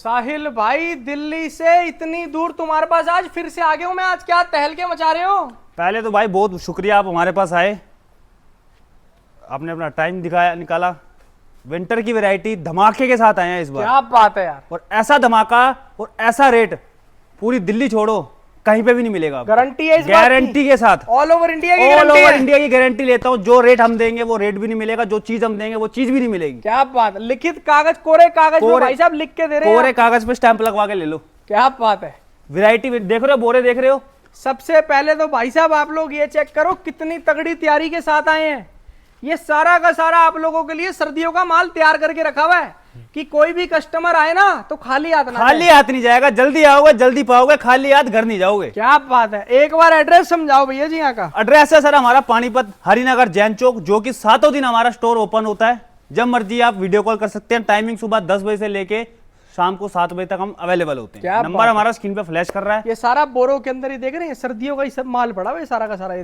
साहिल भाई, दिल्ली से इतनी दूर तुम्हारे पास आज फिर से आ गया हूं मैं। आज क्या तहलके मचा रहे हो? पहले तो भाई बहुत शुक्रिया, आप हमारे पास आए, आपने अपना टाइम दिखाया, निकाला। विंटर की वैरायटी धमाके के साथ आए हैं इस बार। क्या बात है यार। और ऐसा धमाका और ऐसा रेट पूरी दिल्ली छोड़ो कहीं पे भी नहीं मिलेगा। गारंटी है इस बात की? गारंटी के साथ। ऑल ओवर इंडिया की ऑल गारंटी ओवर है? इंडिया की गारंटी लेता हूँ। जो रेट हम देंगे वो रेट भी नहीं मिलेगा, जो चीज हम देंगे वो चीज भी नहीं मिलेगी। क्या बात है। लिखित कागज, कोरे कागज में भाई साहब लिख के दे रहे हैं। कोरे कागज पे स्टैंप लगवा के ले लो। क्या बात है। वैरायटी देख रहे हो, बोरे देख रहे हो। सबसे पहले तो भाई साहब आप लोग ये चेक करो कितनी तगड़ी तैयारी के साथ आए हैं। ये सारा का सारा आप लोगों के लिए सर्दियों का माल तैयार करके रखा हुआ है कि कोई भी कस्टमर आए ना तो खाली हाथ ना, खाली हाथ नहीं जाएगा। जल्दी आओगे जल्दी पाओगे, खाली हाथ घर नहीं जाओगे। क्या बात है। एक बार एड्रेस समझाओ भैया जी यहाँ का। एड्रेस है सर हमारा पानीपत हरिनगर जैन चौक, जो कि 7 दिन हमारा स्टोर ओपन होता है। जब मर्जी आप वीडियो कॉल कर सकते हैं। टाइमिंग सुबह 10 बजे से लेके शाम को 7 बजे तक हम अवेलेबल होते हैं। नंबर हमारा स्क्रीन पे फ्लैश कर रहा है। ये सारा बोरों के अंदर ही देख रहे हैं, सर्दियों का ही सब माल पड़ा हुआ है सारा का सारा।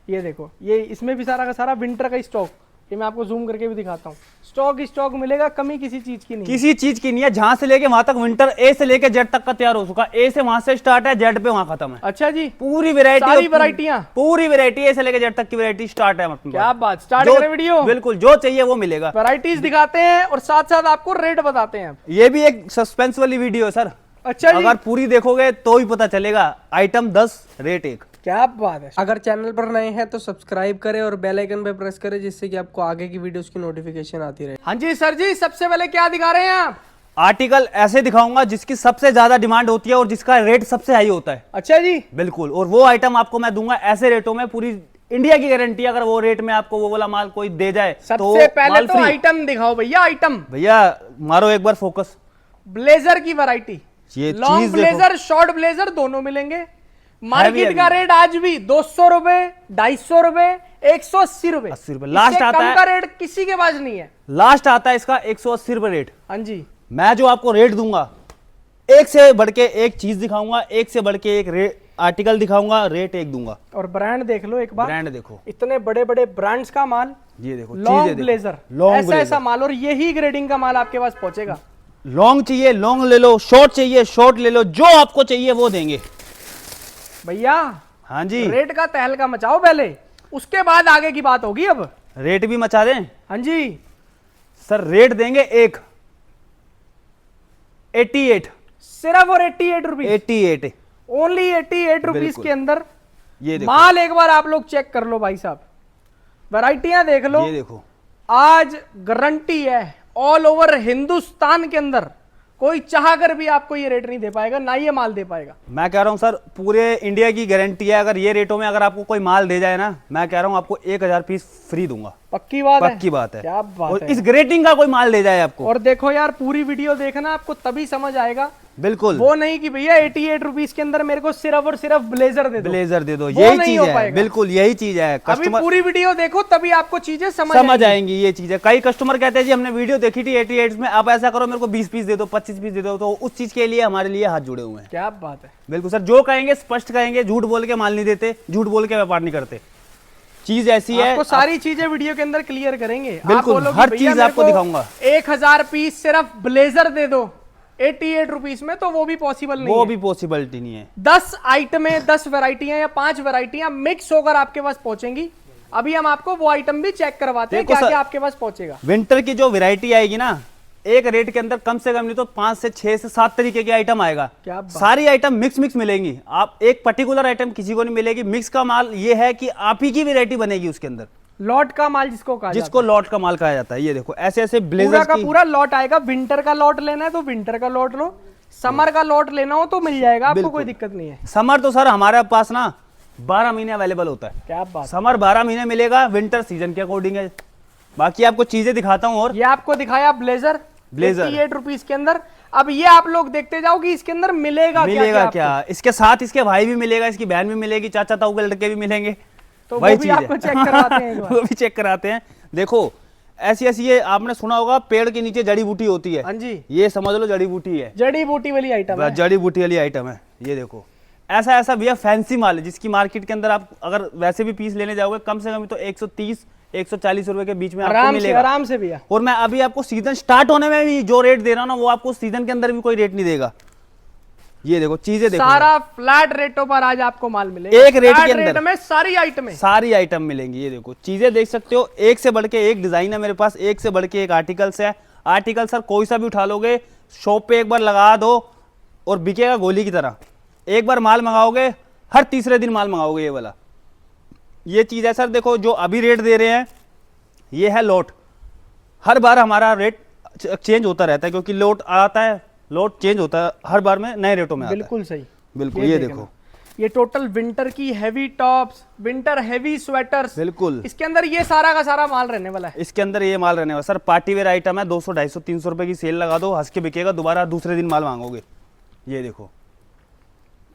ये देखो ये इसमें भी सारा का सारा विंटर का स्टॉक। ये मैं आपको जूम करके भी दिखाता हूँ। स्टॉक मिलेगा, कमी किसी चीज की नहीं, किसी चीज की नहीं है। जहां से लेके वहां तक विंटर ए से लेके जेड तक का तैयार हो चुका। ए से वहां से स्टार्ट है, जेड पे वहां खत्म है। अच्छा जी। पूरी वैरायटी, सारी वैरायटियां, पूरी वैरायटी ए से लेके जेड तक की वैरायटी स्टार्ट है। क्या बात। स्टार्ट करें वीडियो? बिल्कुल, जो चाहिए वो मिलेगा। वैरायटीज दिखाते हैं और साथ साथ आपको रेट बताते हैं। ये भी एक सस्पेंस वाली वीडियो है सर। अच्छा जी। अगर पूरी देखोगे तो ही पता चलेगा। Item 10 rate 1। क्या बात है। अगर चैनल पर नए हैं तो सब्सक्राइब करें और बेल आइकन पे प्रेस करें, जिससे कि आपको आगे की वीडियोस की नोटिफिकेशन आती रहे। हाँ जी सर जी, सबसे पहले क्या दिखा रहे हैं आप? आर्टिकल ऐसे दिखाऊंगा जिसकी सबसे ज्यादा डिमांड होती है और जिसका रेट सबसे हाई होता है। अच्छा जी। बिल्कुल। और वो आइटम आपको मैं दूंगा ऐसे रेटों में, पूरी इंडिया की गारंटी। अगर वो रेट में आपको वो वाला माल कोई दे जाए सबसे पहले तो आइटम दिखाओ भैया। आइटम भैया मारो एक बार फोकस। ब्लेजर की वैरायटी, ये लॉन्ग ब्लेजर, शॉर्ट ब्लेजर दोनों मिलेंगे। मार्केट का रेट आज भी 200 रुपए, 250 रुपए, 180 रुपए। 80 रुपए लास्ट आता है। का रेट किसी के पास नहीं है। लास्ट आता है इसका 180 रुपए रेट। हाँ जी। मैं जो आपको रेट दूंगा, एक से बढ़ के एक चीज दिखाऊंगा, एक से बढ़ के एक आर्टिकल दिखाऊंगा, रेट 1 दूंगा। और ब्रांड देख लो एक बार। ब्रांड देखो, इतने बड़े बड़े ब्रांड्स का माल। ये देखो, लॉन्ग ब्लेजर, ऐसा माल, और यही ग्रेडिंग का माल आपके पास पहुंचेगा। लॉन्ग चाहिए लॉन्ग ले लो, शॉर्ट चाहिए शॉर्ट ले लो, जो आपको चाहिए वो देंगे भैया। हाँ जी। रेट का तहलका मचाओ पहले, उसके बाद आगे की बात होगी। अब रेट भी मचा दें? हाँ जी सर। रेट देंगे 88, सिर्फ और 88 रुपीज। 88 ओनली 88 रुपीज के अंदर ये देखो। माल एक बार आप लोग चेक कर लो भाई साहब, वैरायटियां देख लो। ये देखो, आज गारंटी है ऑल ओवर हिंदुस्तान के अंदर कोई चाहकर भी आपको ये रेट नहीं दे पाएगा, ना ये माल दे पाएगा। मैं कह रहा हूं सर पूरे इंडिया की गारंटी है। अगर ये रेटों में अगर आपको कोई माल दे जाए ना, मैं कह रहा हूं आपको 1000 पीस फ्री दूंगा। पक्की बात है? पक्की बात है। क्या बात और है। इस ग्रेडिंग का कोई माल दे जाए आपको। और देखो यार, पूरी वीडियो देखना, आपको तभी समझ आएगा। बिल्कुल। वो नहीं कि भैया 88 रुपीज के अंदर मेरे को सिर्फ और सिर्फ ब्लेजर दे दो। ब्लेजर दे दो, यही चीज है। पाएगा। बिल्कुल यही चीज है। अभी पूरी वीडियो देखो तभी आपको चीजें समझ आएंगी। ये चीज है। कई कस्टमर कहते हैं जी हमने वीडियो देखी थी 88 में, आप ऐसा करो मेरे को 20 पीस दे दो, 25 पीस दे दो। तो उस चीज के लिए हमारे लिए हाथ जुड़े हुए हैं। क्या बात है। बिल्कुल सर, जो कहेंगे स्पष्ट कहेंगे, झूठ बोल के माल नहीं देते, झूठ बोल के व्यापार नहीं करते। चीज ऐसी है, आपको सारी चीजें वीडियो के अंदर क्लियर करेंगे। बिल्कुल हर चीज आपको दिखाऊंगा। 1000 पीस सिर्फ ब्लेजर दे दो 88 रुपीस में, तो वो भी पॉसिबल नहीं है। वो भी पॉसिबिलिटी नहीं है। 10 आइटमें, 10 वैरायटियां या 5 वैरायटियां मिक्स होकर आपके पास पहुंचेंगी। अभी हम आपको वो आइटम भी चेक करवाते हैं, क्या क्या आपके पास पहुंचेगा। विंटर की जो वैरायटी आएगी ना, एक रेट के अंदर कम से कम नहीं तो 5 से 6 से 7 तरीके के आइटम आएगा। क्या बात। सारी आइटम मिक्स मिलेंगी। आप एक पर्टिकुलर आइटम किसी को नहीं मिलेगी। मिक्स का माल ये है कि आप ही की वैरायटी बनेगी उसके अंदर। लॉट का माल जिसको कहा जिसको लॉट का माल कहा जाता है। ये देखो ऐसे ऐसे ब्लेजर का पूरा लॉट आएगा। विंटर का लॉट लेना है तो विंटर का लॉट लो, समर का लॉट लेना हो तो मिल जाएगा आपको, कोई दिक्कत नहीं है। समर तो सर हमारे पास ना 12 महीने अवेलेबल होता है। क्या बात। समर 12 महीने मिलेगा, विंटर सीजन के अकॉर्डिंग है। बाकी आपको चीजें दिखाता हूँ। और ये आपको दिखाया ब्लेजर 88 रुपीज के अंदर। अब ये आप लोग देखते जाओ कि इसके अंदर मिलेगा क्या। इसके साथ इसके भाई भी मिलेगा, इसकी बहन भी मिलेगी, चाचा ताऊ के लड़के भी मिलेंगे। तो वो भी आपको चेक कराते हैं एक बार। वो भी चेक कराते हैं। देखो ऐसी ऐसी, ये आपने सुना होगा पेड़ के नीचे जड़ी बूटी होती है। हाँ जी। ये समझ लो जड़ी बूटी है। जड़ी बूटी वाली आइटम है। जड़ी बूटी वाली आइटम है। ये देखो ऐसा ऐसा भैया फैंसी माल है, जिसकी मार्केट के अंदर आप अगर वैसे भी पीस लेने जाओगे कम से कम तो 130 140 रुपए के बीच में आपको आराम से मिलेगा। आराम से भैया। और मैं अभी आपको सीजन स्टार्ट होने में भी जो रेट दे रहा हूँ ना, वो आपको सीजन के अंदर भी कोई रेट नहीं देगा। ये देखो चीजें देखो, सारा फ्लैट रेटों पर आज आपको माल मिलेगा, एक रेट फ्लैट के अंदर में सारी आइटम मिलेंगी। ये देखो चीजें देख सकते हो, एक से बढ़ के एक डिजाइन है मेरे पास, एक से बढ़ के एक आर्टिकल्स है। आर्टिकल सर कोई सा भी उठा लोगे, शॉप पे एक बार लगा दो और बिकेगा गोली की तरह। एक बार माल मंगाओगे, हर तीसरे दिन माल मंगाओगे ये वाला। ये चीज है सर, देखो जो अभी रेट दे रहे हैं ये है लोट। हर बार हमारा रेट चेंज होता रहता है, क्योंकि लोट आता है, लोट चेंज होता है हर बार में, नए रेटों में आता है। बिल्कुल सही, बिल्कुल। ये देखो, ये टोटल विंटर की heavy tops, winter heavy sweaters, बिल्कुल इसके अंदर ये सारा का सारा माल रहने वाला है। इसके अंदर ये माल रहने वाला सर। पार्टी वेयर आइटम है, 200 250 300 रुपए की सेल लगा दो, हंस के बिकेगा, दोबारा दूसरे दिन माल मांगोगे। ये देखो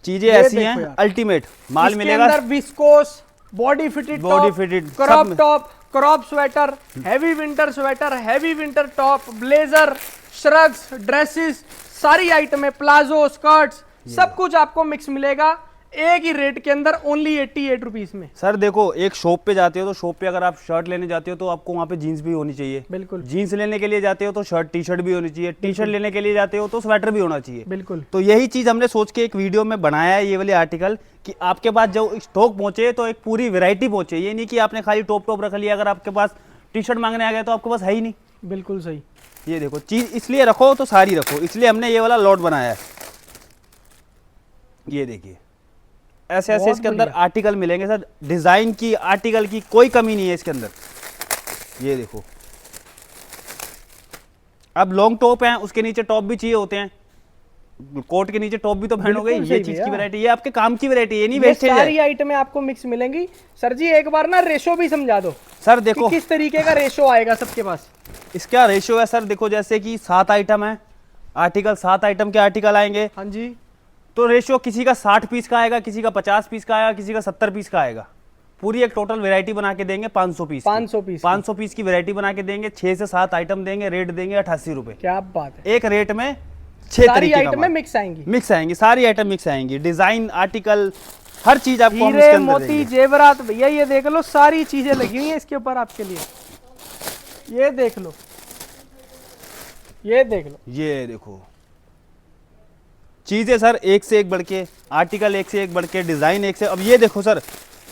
चीजें ऐसी देखो हैं, यार। अल्टीमेट माल इसके मिलेगा। अंदर विस्कोस, बॉडी फिटेड क्रॉप सब top, crop sweater, heavy winter sweater, heavy winter top, blazer, shrugs, dresses, सारी आइटमें, प्लाजो, स्कर्ट्स, सब कुछ आपको मिक्स मिलेगा एक ही रेट के अंदर, ओनली 88 रुपीस में। सर देखो, एक शॉप पे जाते हो तो शॉप पे अगर आप शर्ट लेने जाते हो तो आपको वहाँ पे जीन्स भी होनी चाहिए। बिल्कुल। जीन्स लेने के लिए जाते हो तो शर्ट टी शर्ट भी होनी चाहिए। टी शर्ट लेने के लिए जाते हो तो स्वेटर भी होना चाहिए। बिल्कुल। तो यही चीज हमने सोच के एक वीडियो में बनाया है, ये वाले आर्टिकल, कि आपके पास जो स्टॉक पहुंचे तो एक पूरी वैरायटी पहुंचे। ये नहीं कि आपने खाली टॉप रख लिया, अगर आपके पास टी शर्ट मांगने आ गया तो आपके पास है ही नहीं। बिल्कुल सही। ये देखो चीज इसलिए रखो तो सारी रखो, इसलिए हमने ये वाला लॉट बनाया है। ये देखिए ऐसे ऐसे इसके अंदर आर्टिकल मिलेंगे सर, डिजाइन की, आर्टिकल की कोई कमी नहीं है इसके अंदर। ये देखो, अब लॉन्ग टॉप है, उसके नीचे टॉप भी चाहिए होते हैं, कोट के नीचे टॉप भी तो पहनोगे। ये चीज की वैरायटी, ये आपके काम की वैरायटी, ये नहीं वेस्टेज है। सारी आइटमें आपको मिक्स मिलेंगी। सर जी एक बार ना रेशो भी समझा दो सर। देखो किस तरीके का रेशो आएगा सबके पास। इसका रेशियो है सर, देखो जैसे कि 7 आइटम है आर्टिकल, 7 आइटम के आर्टिकल आएंगे। हाँ जी। तो रेशियो किसी का 60 पीस का आएगा, किसी का 50 पीस का आएगा, किसी का 70 पीस का आएगा। पूरी एक टोटल वैरायटी बना के देंगे 500 पीस 500 पीस की वैरायटी बना के देंगे। 6 से 7 आइटम देंगे, रेट देंगे 88 रुपए। क्या बात है। एक रेट में 6 सारी आइटमें मिक्स आएंगी, सारी आइटम मिक्स आएंगी। डिजाइन, आर्टिकल, हर चीज आपको हम हीरे, इसके अंदर मोती, देंगे। जेवरात, भैया ये देख लो सारी चीजें लगी हुई हैं इसके ऊपर आपके लिए। ये देख लो, ये देख लो, ये देखो चीजें सर एक से एक बढ़ के, आर्टिकल एक से एक बढ़ के, डिजाइन एक से। अब ये देखो सर,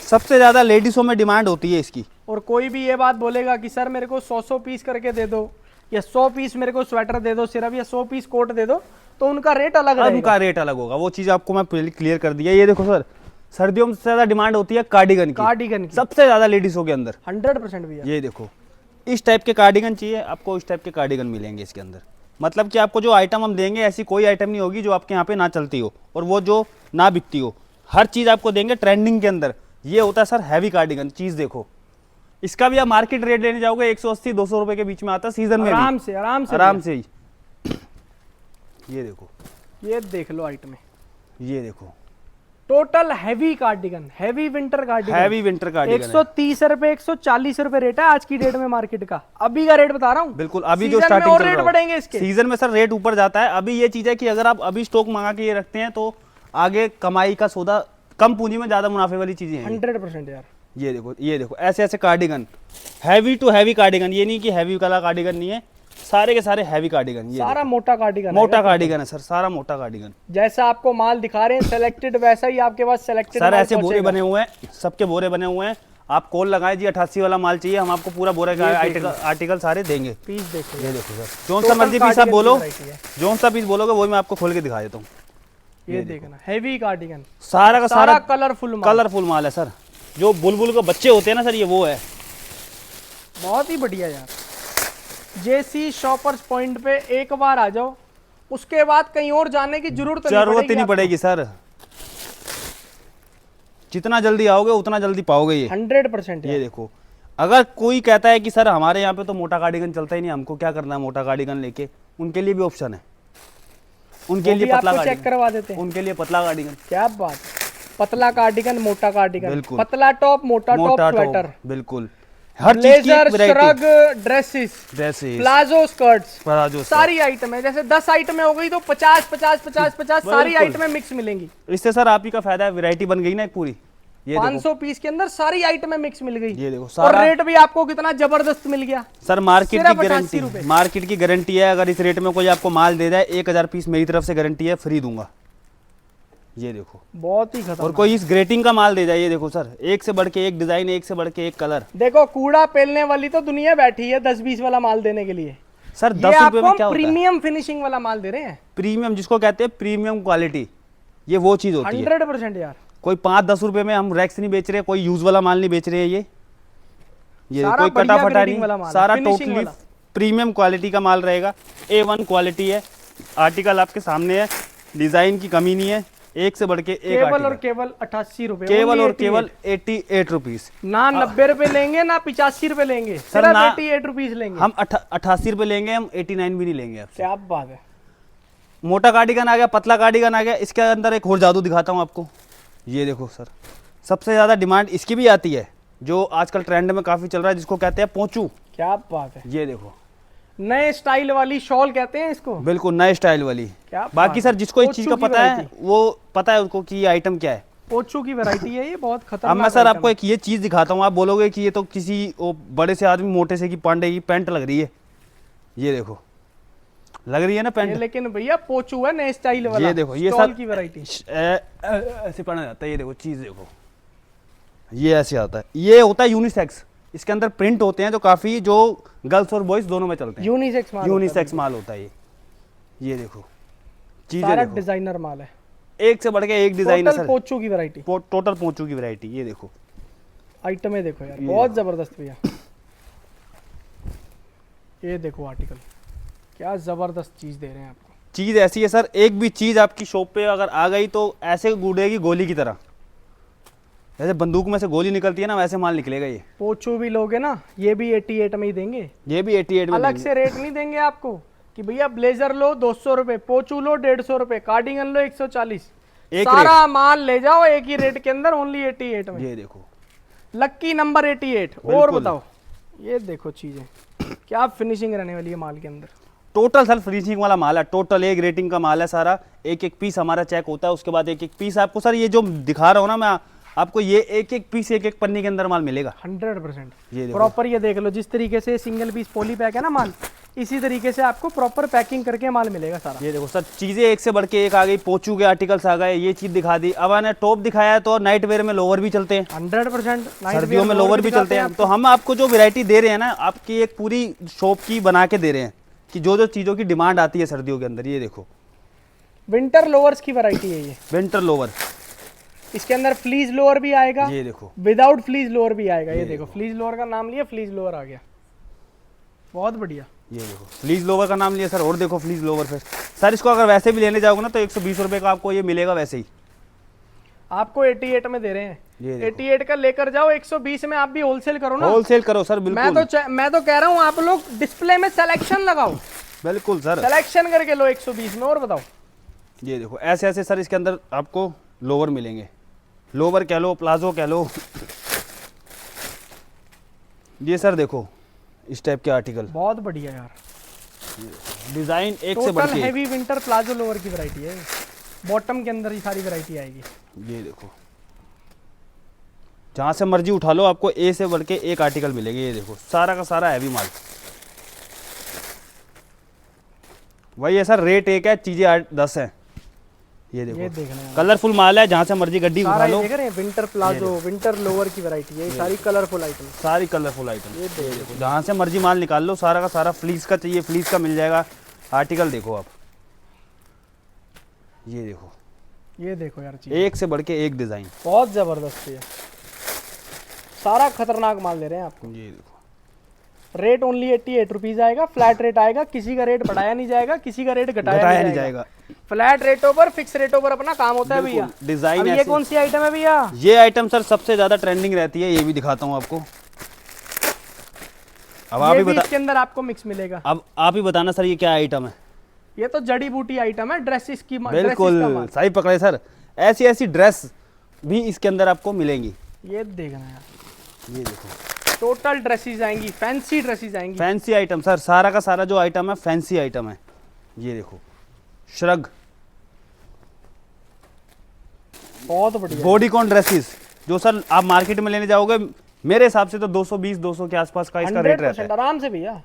सबसे ज्यादा लेडीजों में डिमांड होती है इसकी। और कोई भी ये बात बोलेगा कि सर मेरे को 100 पीस करके दे दो, या 100 पीस मेरे को स्वेटर दे दो सिर्फ, या 100 पीस कोट दे दो, तो उनका रेट अलग रहेगा। उनका रेट अलग होगा, वो चीज आपको मैं पहले क्लियर कर दिया। ये देखो सर, सर्दियों में सबसे ज्यादा डिमांड होती है कार्डिगन की, सबसे ज्यादा लेडीजों के अंदर 100% भैया। ये देखो इस टाइप के कार्डिगन चाहिए आपको, इस टाइप के कार्डिगन मिलेंगे इसके अंदर। मतलब कि आपको जो आइटम हम देंगे, ऐसी कोई आइटम नहीं होगी जो आपके यहाँ पे ना चलती हो और वो जो ना बिकती हो। हर चीज आपको देंगे ट्रेंडिंग के अंदर। ये होता है सर हैवी कार्डिगन। चीज देखो, इसका भी आप मार्केट रेट लेने जाओगे 180-200 रुपए के बीच में आता है सीजन में। आराम से ही। ये देखो, ये देख लो आइटमें, ये देखो total heavy cardigan, heavy winter cardigan, 130 रुपए 140 रुपए रेट है आज की डेट में मार्केट का। अभी का रेट बता रहा हूँ। बिल्कुल, अभी जो स्टार्टिंग और रेट बढ़ेंगे इसके। सीजन में सर रेट ऊपर जाता है। अभी ये चीज है कि अगर आप अभी स्टॉक मंगा के ये रखते हैं तो आगे कमाई का सौदा, कम पूंजी में ज्यादा मुनाफे वाली चीजें हैं। 100% यार। ये देखो, ये देखो ऐसे ऐसे cardigan, heavy to heavy cardigan. ये नहीं कि हैवी वाला कार्डिगन नहीं है, सारे के सारे हैवी कार्डिगन। ये सारा मोटा कार्डिगन, मोटा कार्डिगन है सर, सारा मोटा कार्डिगन। जैसा आपको माल दिखा रहे हैं सिलेक्टेड, वैसा ही आपके पास सिलेक्टेड सर। ऐसे बोरे बने हुए हैं, सबके बोरे बने हुए हैं। आप कॉल लगाए जी 88 वाला माल चाहिए, हम आपको पूरा बोरे का आर्टिकल सारे देंगे। पीस देखो, ये देखो सर, जो सा मर्जी पीस आप बोलो, जो सा पीस बोलोगे वही मैं आपको खोल के दिखा देता हूँ। ये देखना हैवी कार्डिगन, सारा का सारा कलरफुल माल है सर। जो बुलबुल के बच्चे होते हैं ना सर, ये वो है। बहुत ही बढ़िया यार। जेसी शॉपर्स पॉइंट पे एक बार आ जाओ, उसके बाद कहीं और जाने की जरूरत नहीं पड़ेगी सर। जितना जल्दी आओगे उतना जल्दी पाओगे ये 100%। ये देखो, अगर कोई कहता है कि सर हमारे यहाँ पे तो मोटा कार्डिगन चलता ही नहीं, हमको क्या करना है मोटा कार्डिगन लेके, उनके लिए भी ऑप्शन है। उनके लिए पतला चेक करवा देते हैं, उनके लिए पतला कार्डिगन। क्या बात है, पतला कार्डिगन, मोटा कार्डिगन, पतला टॉप, मोटा टॉप स्वेटर, बिल्कुल हर चीज की श्रग, ड्रेसेस, प्लाजो, स्कर्ट्स, सारी आइटम है। जैसे 10 आइटमें हो गई तो 50 सारी आइटमें मिक्स मिलेंगी। इससे सर आप ही का फायदा है, वैरायटी बन गई ना एक पूरी। ये 500 पीस के अंदर सारी आइटमें मिक्स मिल गई। ये देखो और सारा रेट भी आपको कितना जबरदस्त मिल गया सर, मार्केट की सिर्फ 88 गारंटी, रुपए। मार्केट की गारंटी है। अगर इस रेट में कोई आपको माल दे जाए 1000 पीस मेरी तरफ से गारंटी है, फ्री दूंगा। ये देखो बहुत ही और खतरनाक। कोई इस ग्रेटिंग का माल दे जाए, ये देखो सर, एक से बढ़ के एक डिजाइन, एक से बढ़ के एक कलर। देखो कूड़ा पेलने वाली तो दुनिया बैठी है 10-20 वाला माल देने के लिए। सर ये 10 रुपए आपको में हम क्या होता है? प्रीमियम फिनिशिंग वाला माल दे रहे हैं। प्रीमियम जिसको कहते हैं प्रीमियम क्वालिटी, ये वो चीज होती है। 100% यार। कोई 5-10 रुपए में हम रैक्स नहीं बेच रहे, कोई यूज वाला माल नहीं बेच रहे हैं। ये सारा कोई बढ़िया कटा फटा ग्रेडिंग वाला नहीं, माल है, सारा finishing टोटली वाला। प्रीमियम क्वालिटी का माल रहेगा। A1 क्वालिटी है। आर्टिकल आपके सामने है, डिजाइन की कमी नहीं है, एक से बढ़ के एक केवल और आर्टिकल। केवल 88 रुपए, केवल और 88। केवल 88 रुपीज। ना 90 रुपए लेंगे ना 85 रुपए लेंगे, सर, सिर्फ ना 88 रुपीज लेंगे। हम 88 रुपए लेंगे, हम 89 भी नहीं लेंगे आपसे। क्या बात है। मोटा कार्डिगन आ गया, पतला कार्डिगन आ गया। इसके अंदर एक और जादू दिखाता हूँ आपको। ये देखो सर, सबसे ज़्यादा डिमांड इसकी भी आती है, जो आजकल ट्रेंड में काफ़ी चल रहा है, जिसको कहते हैं पोंचू। क्या बात है। ये देखो, नए स्टाइल वाली शॉल कहते हैं इसको। बिल्कुल नए स्टाइल वाली। क्या बात बाकी सर है। जिसको इस चीज़ का पोंचू की पता है, variety। वो पता है उसको कि ये आइटम क्या है। पोचू की वैरायटी है ये, बहुत अब खतरनाक। मैं सर item आपको एक ये चीज़ दिखाता हूँ, आप बोलोगे कि ये तो किसी वो बड़े से आदमी मोटे से की पांडे की पैंट लग रही है। ये देखो, लग रही है ना है। ये पैंट। लेकिन भैया पोचू है नए स्टाइल वाला। ये देखो, ये स्टॉल सर की वैरायटी। ऐसे पहना जाता है। ये देखो चीज़ देखो, ये ऐसे आता है। ये होता है यूनिसेक्स। इसके अंदर प्रिंट होते हैं जो काफ़ी, जो गर्ल्स और बॉयज दोनों में चलते हैं। यूनिसेक्स माल। यूनिसेक्स माल होता है ये देखो चीज़ें सारा देखो, डिजाइनर माल है। एक से बढ़ के एक डिजाइन है टोटल सर। पोचू की वैरायटी। टोटल पोंचू की वैरायटी। ये देखो आइटमें देखो यार, ये बहुत जबरदस्त भैया। ये देखो आर्टिकल, क्या जबरदस्त चीज दे रहे हैं आपको। चीज़ ऐसी है सर, एक भी चीज़ आपकी शॉप पे अगर आ गई तो ऐसे गुड़ेगी गोली की तरह। जैसे बंदूक में से गोली निकलती है ना, वैसे माल निकलेगा ये। पोचू भी लोगे ना, ये भी 88 में ही देंगे। ये भी 88 में अलग देंगे। से रेट नहीं देंगे आपको कि भैया ब्लेजर लो 200 रुपए, पोचू लो 150 रुपए, कार्डिगन लो 140। एक सारा माल ले जाओ एक ही रेट के अंदर, ओनली 88 में। ये देखो लक्की नंबर 88। और बिल्कुल। बताओ, ये देखो चीजें क्या फिनिशिंग रहने वाली है माल के अंदर। टोटल सर फिनिशिंग वाला माल है, टोटल एक रेटिंग का माल है सारा। एक एक पीस हमारा चेक होता है, उसके बाद एक एक पीस आपको सर, ये जो दिखा रहा हूँ ना मैं आपको, ये एक एक पीस एक एक पन्नी के अंदर माल मिलेगा। 100%। ये देखो प्रॉपर ये देख लो, जिस तरीके से सिंगल पीस पॉली पैक है ना माल, इसी तरीके से आपको प्रॉपर पैकिंग करके माल मिलेगा सारा। ये देखो सर, चीजें एक से बढ़ के एक आ गई। पोचू के आर्टिकल्स आ गए, ये चीज दिखा दी। अब मैंने टॉप दिखाया है, तो नाइट वेयर में लोअर भी चलते हैं, 100%। सर्दियों में लोअर भी चलते हैं। तो हम आपको जो वैरायटी दे रहे हैं ना, आपकी एक पूरी शॉप की बना के दे रहे हैं कि जो जो चीजों की डिमांड आती है सर्दियों के अंदर। ये देखो विंटर लोअर्स की वैरायटी है ये। Winter lower. इसके अंदर फ्लीज लोअर भी आएगा, ये देखो विदाउट फ्लीज लोअर भी आएगा। ये देखो फ्लीज लोअर का नाम लिया, फ्लीज लोअर आ गया, बहुत बढ़िया। ये देखो फ्लीज लोवर का नाम लिया सर। और देखो फ्लीज लोवर फिर सर, इसको अगर वैसे भी लेने जाओगे ना तो 120 रुपए का आपको ये मिलेगा वैसे ही। आपको 88 में दे रहे हैं। ये देखो। 88 का लेकर जाओ 120 में, आप भी होलसेल करो ना। होलसेल करो सर, बिल्कुल। मैं तो कह रहा हूँ आप लोग डिस्प्ले में सिलेक्शन लगाओ, बिल्कुल सर, सिलेक्शन करके लो 120 में। और बताओ, ये देखो ऐसे ऐसे सर इसके अंदर आपको लोवर मिलेंगे। लोवर कह लो, प्लाजो कह लो। ये सर देखो इस टाइप के आर्टिकल, बहुत बढ़िया यार। डिजाइन एक से बढ़ टोटल के एक। हैवी विंटर प्लाजो लोअर की वैरायटी है। बॉटम के अंदर ही सारी वैरायटी आएगी। ये देखो जहां से मर्जी उठा लो, आपको ए से बढ़ के एक आर्टिकल मिलेगी। ये देखो सारा का सारा हैवी माल। वही है सर, रेट एक है, चीजें 8-10 है। ये ये देखो देखना है कलरफुल माल है, जहां से मर्जी गड्डी सारा। उठा ये लो। देख रहे हैं विंटर प्लाजो, विंटर लोअर की वैरायटी है, ये सारी कलरफुल आइटम। सारी कलरफुल आइटम। ये देखो, जहां से मर्जी माल निकाल लो, सारा का सारा। फ्लीस का चाहिए, फ्लीस का मिल जाएगा। आर्टिकल देखो आप, ये देखो ये देखो यार चीज, एक से बढ़ के एक डिजाइन। बहुत जबरदस्त है। सारा खतरनाक माल दे रहे हैं आपको। ये देखो रेट ओनली 88 रुपीज आएगा, फ्लैट रेट आएगा। किसी का रेट बढ़ाया नहीं जाएगा, किसी का रेट घटाया नहीं जाएगा। फ्लैट रेटों पर, फिक्स रेटों पर अपना काम होता है भैया। डिजाइन अब ये कौन सी आइटम है भैया? ये आइटम सर सबसे ज्यादा ट्रेंडिंग रहती है, ये भी दिखाता हूँ आपको। अब आप ये ही भी बता, इसके अंदर आपको मिक्स मिलेगा। अब आप ही बताना सर ये क्या आइटम है। ये तो जड़ी बूटी आइटम है, ड्रेसेस की। बिल्कुल सही पकड़े सर, ऐसी ऐसी ड्रेस भी इसके अंदर आपको मिलेंगी। ये देखना यार, ये देखो टोटल ड्रेसेस आएंगी, फैंसी ड्रेसेस आएंगी। फैंसी आइटम सर, सारा का सारा जो आइटम है फैंसी आइटम है। ये देखो श्रग, बहुत बढ़िया। बॉडीकॉन ड्रेसेस, जो सर आप मार्केट में लेने जाओगे मेरे हिसाब से तो 220 200 के आसपास का इसका रेट रहता 100% आराम से भैया।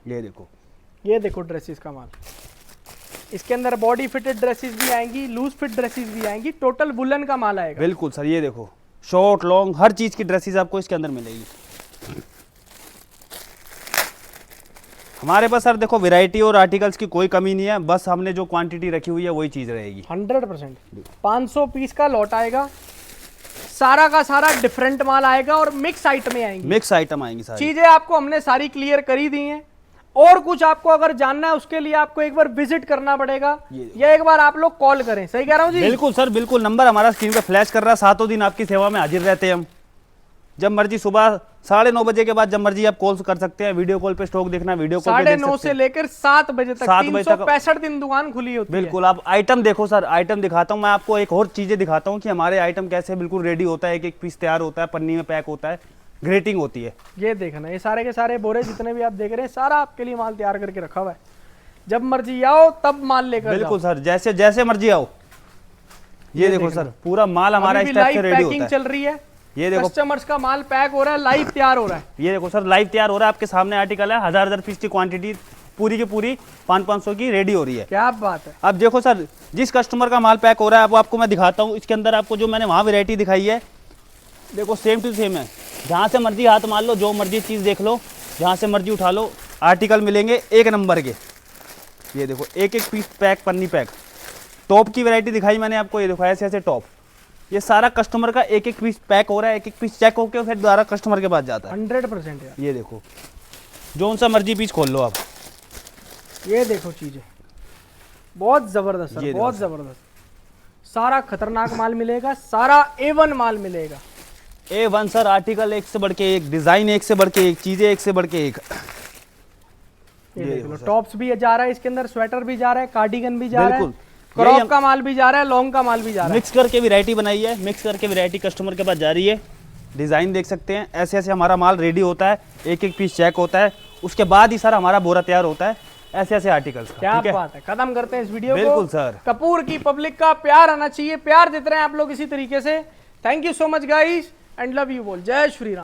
ये देखो ड्रेसेस का माल, इसके अंदर बॉडी फिटेड ड्रेसेस भी आएंगी, लूज फिट ड्रेसेस भी आएंगी, टोटल वुलन का माल आएगा। बिल्कुल सर, ये देखो शॉर्ट लॉन्ग हर चीज की ड्रेसेस आपको इसके अंदर मिलेगी। हमारे पास सर देखो वैरायटी और आर्टिकल्स की कोई कमी नहीं है, बस हमने जो क्वांटिटी रखी हुई है वही चीज रहेगी। 100% 500 पीस का लॉट आएगा, सारा का सारा डिफरेंट माल आएगा और मिक्स आइटमें आएंगी, मिक्स आइटम आएंगी सारी चीजें आपको हमने सारी क्लियर करी दी हैं। और कुछ आपको अगर जानना है उसके लिए आपको एक बार विजिट करना पड़ेगा या एक बार आप लोग कॉल करें। सही कह रहा हूँ जी? बिल्कुल सर बिल्कुल, नंबर हमारा स्क्रीन पे फ्लैश कर रहा है। 7 दिन आपकी सेवा में हाजिर रहते हैं हम। जब मर्जी सुबह 9:30 बजे के बाद जब मर्जी आप कॉल कर सकते हैं। वीडियो कॉल पे स्टॉक देखना, वीडियो कॉल पे 9:30 से लेकर 7 बजे तक 365 दिन दुकान खुली होती है। बिल्कुल, आप आइटम देखो सर, आइटम दिखाता हूँ मैं आपको। एक और चीजें दिखाता हूँ कि हमारे आइटम कैसे बिल्कुल रेडी होता है, एक एक पीस तैयार होता है, पन्नी में पैक होता है, ग्रेटिंग होती है। ये देखना, ये सारे के सारे बोरे जितने भी आप देख रहे हैं सारा आपके लिए माल तैयार करके रखा हुआ है। जब मर्जी आओ तब माल लेकर बिल्कुल सर, जैसे जैसे मर्जी आओ। ये देखो सर, पूरा माल हमारा इस टाइप से रेडी होता है। चल रही है, ये देखो कस्टमर्स का माल पैक हो रहा है, लाइव तैयार हो रहा है। ये देखो सर, लाइव तैयार हो रहा है आपके सामने। आर्टिकल है 1000 पीस की क्वांटिटी, पूरी की पूरी 500 की रेडी हो रही है। क्या बात है। अब देखो सर, जिस कस्टमर का माल पैक हो रहा है वो आपको मैं दिखाता हूँ। इसके अंदर आपको जो मैंने वहाँ वैरायटी दिखाई है, देखो सेम टू सेम है। जहाँ से मर्जी हाथ मार लो, जो मर्जी चीज़ देख लो, जहाँ से मर्जी उठा लो, आर्टिकल मिलेंगे एक नंबर के। ये देखो एक एक पीस पैक, पन्नी पैक। टॉप की वैरायटी दिखाई मैंने आपको, ये देखो ऐसे ऐसे टॉप। ये सारा कस्टमर का एक एक पीस पैक हो रहा है, एक एक पीस चेक होकर फिर दोबारा कस्टमर के पास जाता है। 100% यार। ये देखो जो सा मर्जी पीस खोल लो आप। ये देखो चीजें बहुत जबरदस्त है, बहुत जबरदस्त। सारा खतरनाक माल मिलेगा, सारा A1 माल मिलेगा। A1 सर, आर्टिकल एक से बढ़ के एक, डिजाइन एक से बढ़ के एक, चीजें एक से बढ़ के एक। ये देख लो, टॉप्स भी जा रहा है इसके अंदर, स्वेटर भी जा रहा है, कार्डिगन भी जा रहा है, क्रॉप का माल भी जा रहा है, लॉन्ग का माल भी जा रहा है। मिक्स करके वैरायटी बनाई है, मिक्स करके वैरायटी कस्टमर के पास जा रही है। डिजाइन देख सकते हैं, ऐसे ऐसे हमारा माल रेडी होता है, एक एक पीस चेक होता है, उसके बाद ही सर हमारा बोरा तैयार होता है। ऐसे ऐसे आर्टिकल्स का। क्या बात है। खत्म करते हैं इस वीडियो को। बिल्कुल सर, कपूर की पब्लिक का प्यार आना चाहिए, प्यार देते रहे आप लोग इसी तरीके से। Thank you so much guys and love you बोल। जय श्री राम।